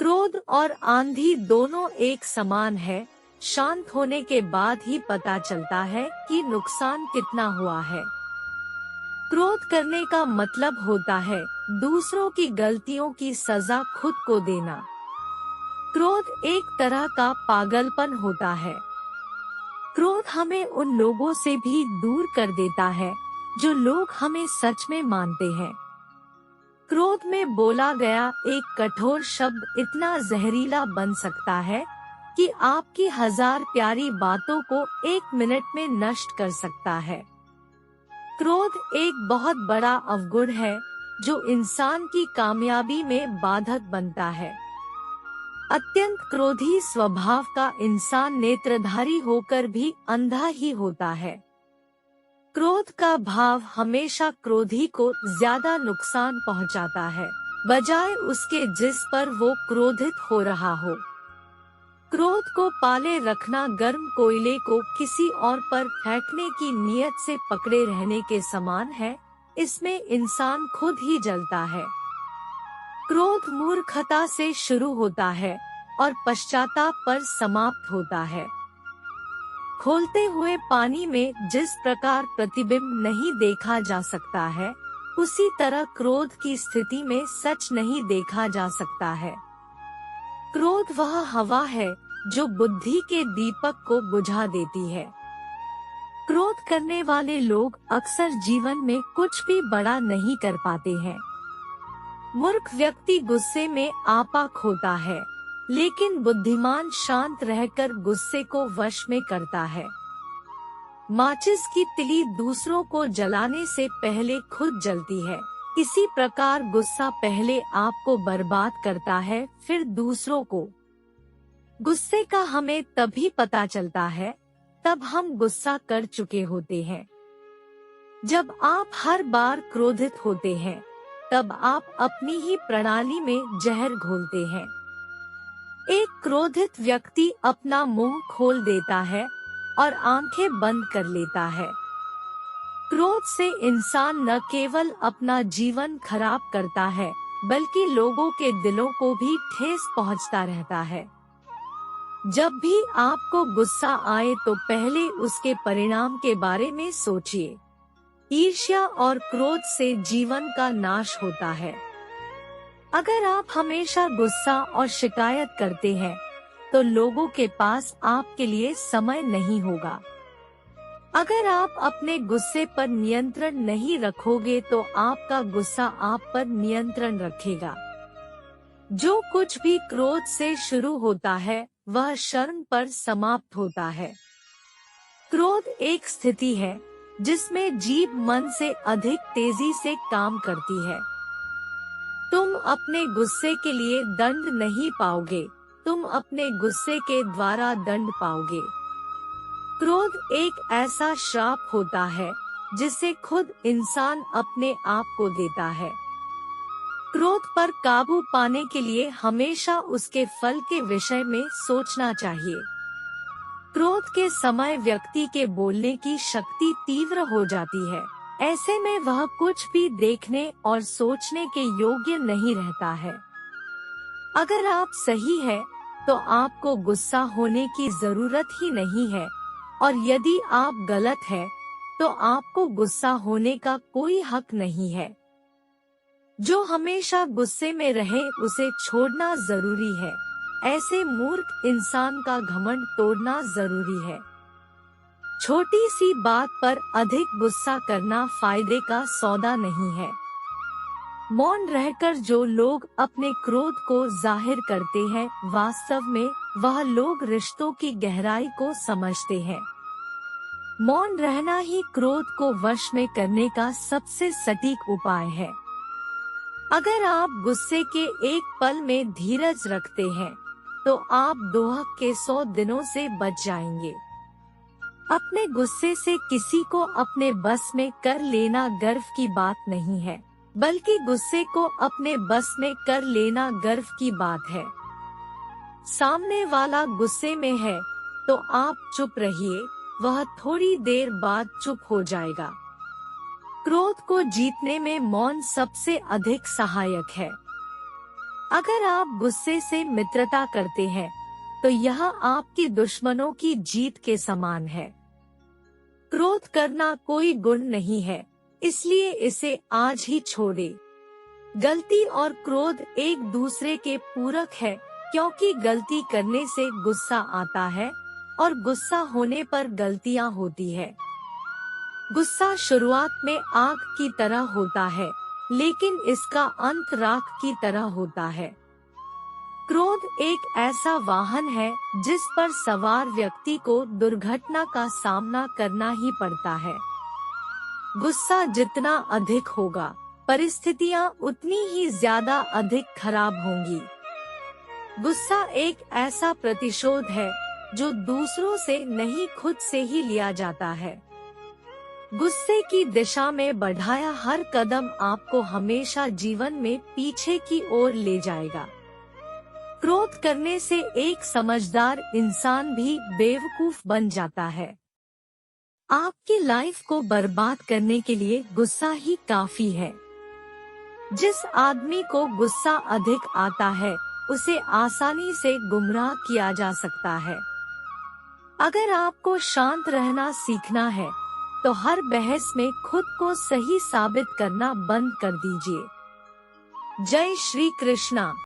क्रोध और आंधी दोनों एक समान है। शांत होने के बाद ही पता चलता है कि नुकसान कितना हुआ है। क्रोध करने का मतलब होता है दूसरों की गलतियों की सजा खुद को देना। क्रोध एक तरह का पागलपन होता है। क्रोध हमें उन लोगों से भी दूर कर देता है जो लोग हमें सच में मानते हैं। क्रोध में बोला गया एक कठोर शब्द इतना जहरीला बन सकता है कि आपकी 1000 प्यारी बातों को 1 मिनट में नष्ट कर सकता है। क्रोध एक बहुत बड़ा अवगुण है जो इंसान की कामयाबी में बाधक बनता है। अत्यंत क्रोधी स्वभाव का इंसान नेत्रधारी होकर भी अंधा ही होता है। क्रोध का भाव हमेशा क्रोधी को ज्यादा नुकसान पहुंचाता है, बजाय उसके जिस पर वो क्रोधित हो रहा हो। क्रोध को पाले रखना गर्म कोयले को किसी और पर फेंकने की नियत से पकड़े रहने के समान है। इसमें इंसान खुद ही जलता है। क्रोध मूर्खता से शुरू होता है और पश्चाताप पर समाप्त होता है। खोलते हुए पानी में जिस प्रकार प्रतिबिंब नहीं देखा जा सकता है, उसी तरह क्रोध की स्थिति में सच नहीं देखा जा सकता है। क्रोध वह हवा है जो बुद्धि के दीपक को बुझा देती है। क्रोध करने वाले लोग अक्सर जीवन में कुछ भी बड़ा नहीं कर पाते हैं। मूर्ख व्यक्ति गुस्से में आपा खोता है, लेकिन बुद्धिमान शांत रहकर गुस्से को वश में करता है। माचिस की तिली दूसरों को जलाने से पहले खुद जलती है। इसी प्रकार गुस्सा पहले आपको बर्बाद करता है, फिर दूसरों को। गुस्से का हमें तभी पता चलता है तब हम गुस्सा कर चुके होते हैं। जब आप हर बार क्रोधित होते हैं, तब आप अपनी ही प्रणाली में जहर घोलते हैं। एक क्रोधित व्यक्ति अपना मुंह खोल देता है और आंखें बंद कर लेता है। क्रोध से इंसान न केवल अपना जीवन खराब करता है, बल्कि लोगों के दिलों को भी ठेस पहुंचता रहता है। जब भी आपको गुस्सा आए तो पहले उसके परिणाम के बारे में सोचिए। ईर्ष्या और क्रोध से जीवन का नाश होता है। अगर आप हमेशा गुस्सा और शिकायत करते हैं, तो लोगों के पास आपके लिए समय नहीं होगा। अगर आप अपने गुस्से पर नियंत्रण नहीं रखोगे, तो आपका गुस्सा आप पर नियंत्रण रखेगा। जो कुछ भी क्रोध से शुरू होता है, वह शर्म पर समाप्त होता है। क्रोध एक स्थिति है जिसमें जीभ मन से अधिक तेजी से काम करती है। तुम अपने गुस्से के लिए दंड नहीं पाओगे, तुम अपने गुस्से के द्वारा दंड पाओगे। क्रोध एक ऐसा श्राप होता है जिसे खुद इंसान अपने आप को देता है। क्रोध पर काबू पाने के लिए हमेशा उसके फल के विषय में सोचना चाहिए। क्रोध के समय व्यक्ति के बोलने की शक्ति तीव्र हो जाती है। ऐसे में वह कुछ भी देखने और सोचने के योग्य नहीं रहता है। अगर आप सही है, तो आपको गुस्सा होने की जरूरत ही नहीं है, और यदि आप गलत है, तो आपको गुस्सा होने का कोई हक नहीं है। जो हमेशा गुस्से में रहे उसे छोड़ना जरूरी है। ऐसे मूर्ख इंसान का घमंड तोड़ना जरूरी है। छोटी सी बात पर अधिक गुस्सा करना फायदे का सौदा नहीं है। मौन रहकर जो लोग अपने क्रोध को जाहिर करते हैं, वास्तव में वह लोग रिश्तों की गहराई को समझते हैं। मौन रहना ही क्रोध को वश में करने का सबसे सटीक उपाय है। अगर आप गुस्से के एक पल में धीरज रखते हैं, तो आप दोहक के 100 दिनों से बच जाएंगे। अपने गुस्से से किसी को अपने बस में कर लेना गर्व की बात नहीं है, बल्कि गुस्से को अपने बस में कर लेना गर्व की बात है। सामने वाला गुस्से में है तो आप चुप रहिए, वह थोड़ी देर बाद चुप हो जाएगा। क्रोध को जीतने में मौन सबसे अधिक सहायक है। अगर आप गुस्से से मित्रता करते हैं, तो यह आपके दुश्मनों की जीत के समान है। क्रोध करना कोई गुण नहीं है, इसलिए इसे आज ही छोड़े। गलती और क्रोध एक दूसरे के पूरक है, क्योंकि गलती करने से गुस्सा आता है और गुस्सा होने पर गलतियां होती है। गुस्सा शुरुआत में आग की तरह होता है, लेकिन इसका अंत राख की तरह होता है। क्रोध एक ऐसा वाहन है जिस पर सवार व्यक्ति को दुर्घटना का सामना करना ही पड़ता है। गुस्सा जितना अधिक होगा, परिस्थितियां उतनी ही ज्यादा अधिक खराब होंगी। गुस्सा एक ऐसा प्रतिशोध है जो दूसरों से नहीं, खुद से ही लिया जाता है। गुस्से की दिशा में बढ़ाया हर कदम आपको हमेशा जीवन में पीछे की ओर ले जाएगा। क्रोध करने से एक समझदार इंसान भी बेवकूफ बन जाता है। आपकी लाइफ को बर्बाद करने के लिए गुस्सा ही काफी है। जिस आदमी को गुस्सा अधिक आता है, उसे आसानी से गुमराह किया जा सकता है। अगर आपको शांत रहना सीखना है, तो हर बहस में खुद को सही साबित करना बंद कर दीजिए। जय श्री कृष्णा।